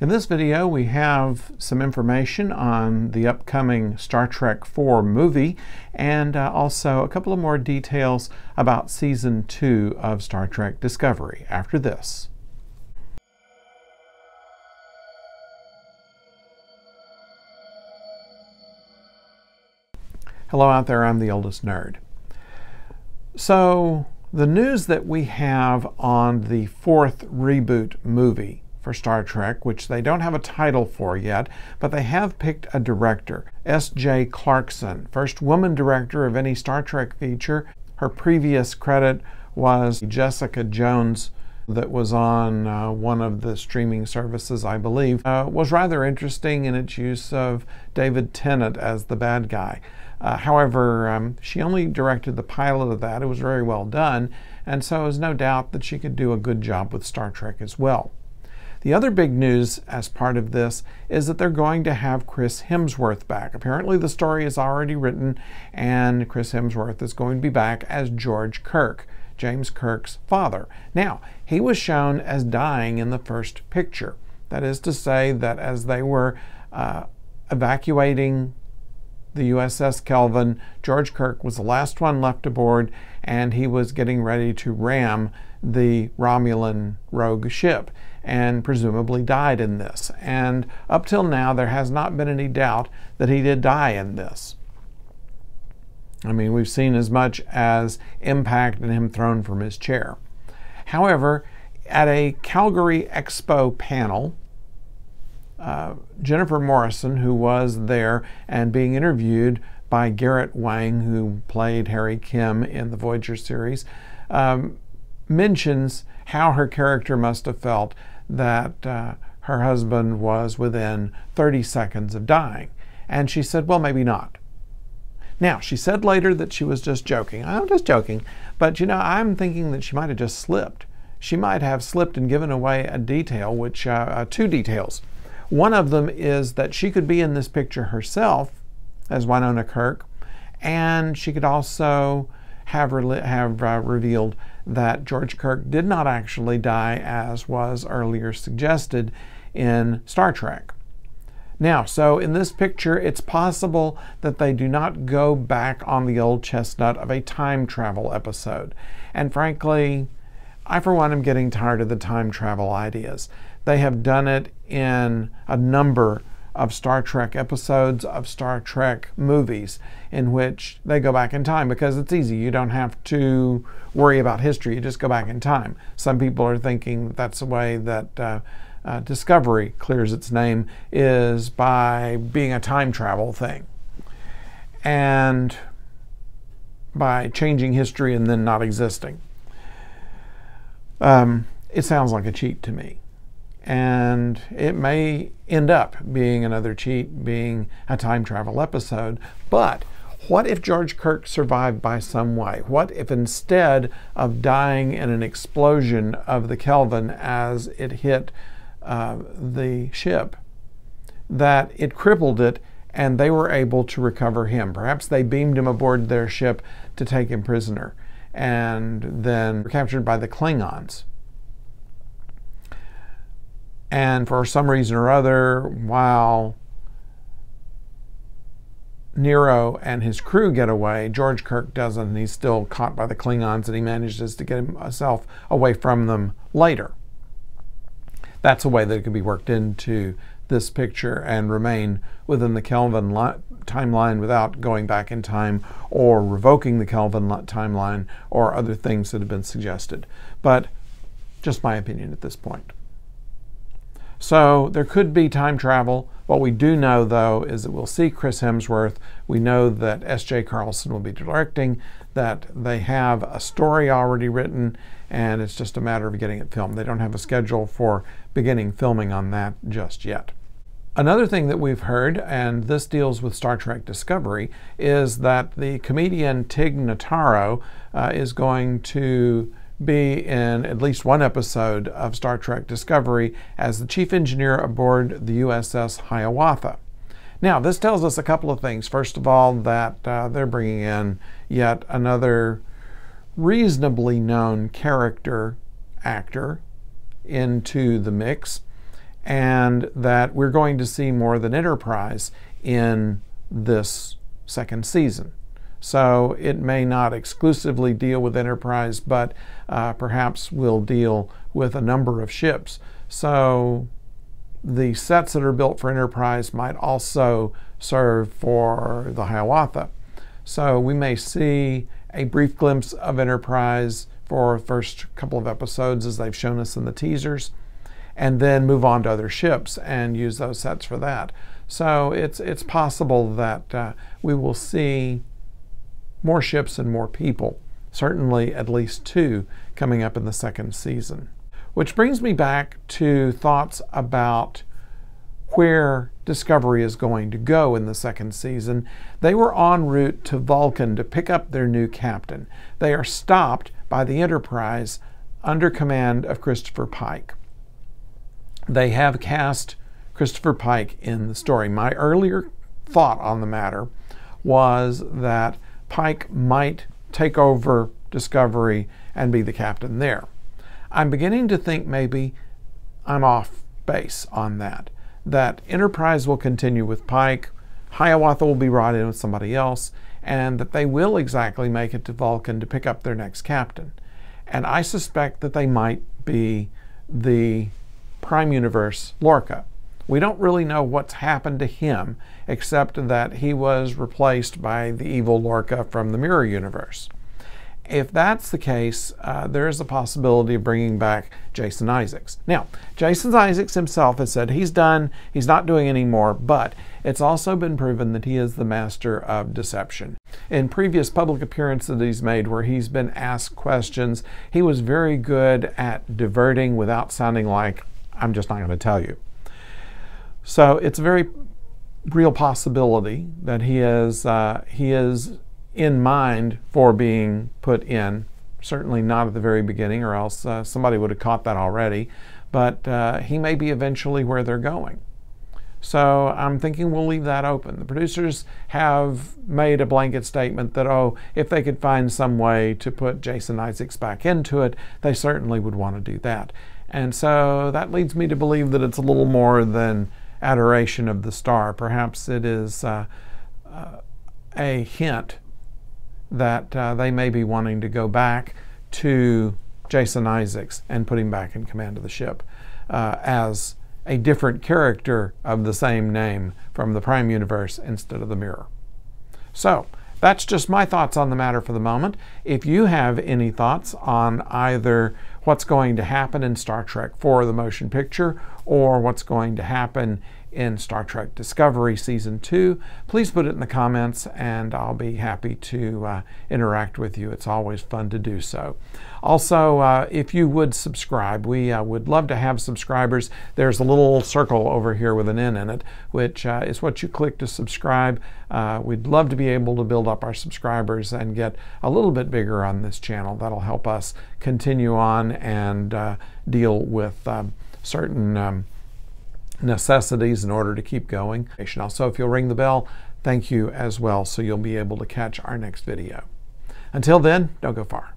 In this video, we have some information on the upcoming Star Trek IV movie and also a couple of more details about Season 2 of Star Trek Discovery after this. Hello out there, I'm the oldest nerd. So, the news that we have on the fourth reboot movie for Star Trek, which they don't have a title for yet, but they have picked a director, S.J. Clarkson, first woman director of any Star Trek feature. Her previous credit was Jessica Jones, that was on one of the streaming services, I believe. Was rather interesting in its use of David Tennant as the bad guy. However, she only directed the pilot of that. It was very well done, and so there's no doubt that she could do a good job with Star Trek as well. The other big news as part of this is that they're going to have Chris Hemsworth back. Apparently the story is already written, and Chris Hemsworth is going to be back as George Kirk, James Kirk's father. Now, he was shown as dying in the first picture. That is to say that as they were evacuating the USS Kelvin, George Kirk was the last one left aboard, and he was getting ready to ram the Romulan rogue ship, and presumably died in this. And up till now, there has not been any doubt that he did die in this. I mean, we've seen as much as impact and him thrown from his chair. However, at a Calgary Expo panel, Jennifer Morrison, who was there and being interviewed by Garrett Wang, who played Harry Kim in the Voyager series, mentions how her character must have felt that her husband was within 30 seconds of dying. And she said, well, maybe not. Now, she said later that she was just joking. I'm just joking. But, you know, I'm thinking that she might have just slipped. She might have slipped and given away a detail, which, two details. One of them is that she could be in this picture herself as Winona Kirk, and she could also have revealed that George Kirk did not actually die as was earlier suggested in Star Trek. Now, so in this picture, it's possible that they do not go back on the old chestnut of a time travel episode. And frankly, I for one am getting tired of the time travel ideas. They have done it in a number of Star Trek episodes of Star Trek movies in which they go back in time because it's easy. You don't have to worry about history. You just go back in time. Some people are thinking that that's the way that Discovery clears its name, is by being a time travel thing and by changing history and then not existing. It sounds like a cheat to me. And it may end up being another cheat, being a time travel episode. But what if George Kirk survived by some way? What if instead of dying in an explosion of the Kelvin as it hit the ship, that it crippled it and they were able to recover him? Perhaps they beamed him aboard their ship to take him prisoner and then were captured by the Klingons. And for some reason or other, while Nero and his crew get away, George Kirk doesn't, and he's still caught by the Klingons, and he manages to get himself away from them later. That's a way that it could be worked into this picture and remain within the Kelvin timeline without going back in time or revoking the Kelvin timeline or other things that have been suggested. But just my opinion at this point. So there could be time travel. What we do know, though, is that we'll see Chris Hemsworth. We know that S.J. Clarkson will be directing, that they have a story already written, and it's just a matter of getting it filmed. They don't have a schedule for beginning filming on that just yet. Another thing that we've heard, and this deals with Star Trek Discovery, is that the comedian Tig Notaro is going to be in at least one episode of Star Trek Discovery as the chief engineer aboard the USS Hiawatha. Now, this tells us a couple of things. First of all, that they're bringing in yet another reasonably known character actor into the mix. and that we're going to see more than Enterprise in this second season. So it may not exclusively deal with Enterprise, but perhaps will deal with a number of ships. So the sets that are built for Enterprise might also serve for the Hiawatha. So we may see a brief glimpse of Enterprise for the first couple of episodes as they've shown us in the teasers, and then move on to other ships and use those sets for that. So it's possible that we will see more ships and more people, certainly at least 2 coming up in the second season. Which brings me back to thoughts about where Discovery is going to go in the second season. They were en route to Vulcan to pick up their new captain. They are stopped by the Enterprise under command of Christopher Pike. They have cast Christopher Pike in the story. My earlier thought on the matter was that Pike might take over Discovery and be the captain there. I'm beginning to think maybe I'm off base on that Enterprise will continue with Pike, Hiawatha will be brought in with somebody else, and that they will exactly make it to Vulcan to pick up their next captain. And I suspect that they might be the Prime Universe Lorca. We don't really know what's happened to him, except that he was replaced by the evil Lorca from the Mirror Universe. If that's the case, there is a possibility of bringing back Jason Isaacs. Now, Jason Isaacs himself has said he's done, he's not doing any more, but it's also been proven that he is the master of deception. In previous public appearances that he's made where he's been asked questions, he was very good at diverting without sounding like, I'm just not going to tell you. So it's a very real possibility that he is in mind for being put in. Certainly not at the very beginning, or else somebody would have caught that already. But he may be eventually where they're going. So I'm thinking we'll leave that open. The producers have made a blanket statement that, oh, if they could find some way to put Jason Isaacs back into it, they certainly would want to do that. And so that leads me to believe that it's a little more than adoration of the star. Perhaps it is a hint that they may be wanting to go back to Jason Isaacs and put him back in command of the ship as a different character of the same name from the Prime Universe instead of the Mirror. So that's just my thoughts on the matter for the moment. If you have any thoughts on either what's going to happen in Star Trek IV, the motion picture, or what's going to happen in Star Trek Discovery Season 2, please put it in the comments and I'll be happy to interact with you. It's always fun to do so. Also, if you would subscribe, we would love to have subscribers. There's a little circle over here with an N in it, which is what you click to subscribe. We'd love to be able to build up our subscribers and get a little bit bigger on this channel. That'll help us continue on and deal with certain necessities in order to keep going. Also, if you'll ring the bell, thank you as well, so you'll be able to catch our next video. Until then, don't go far.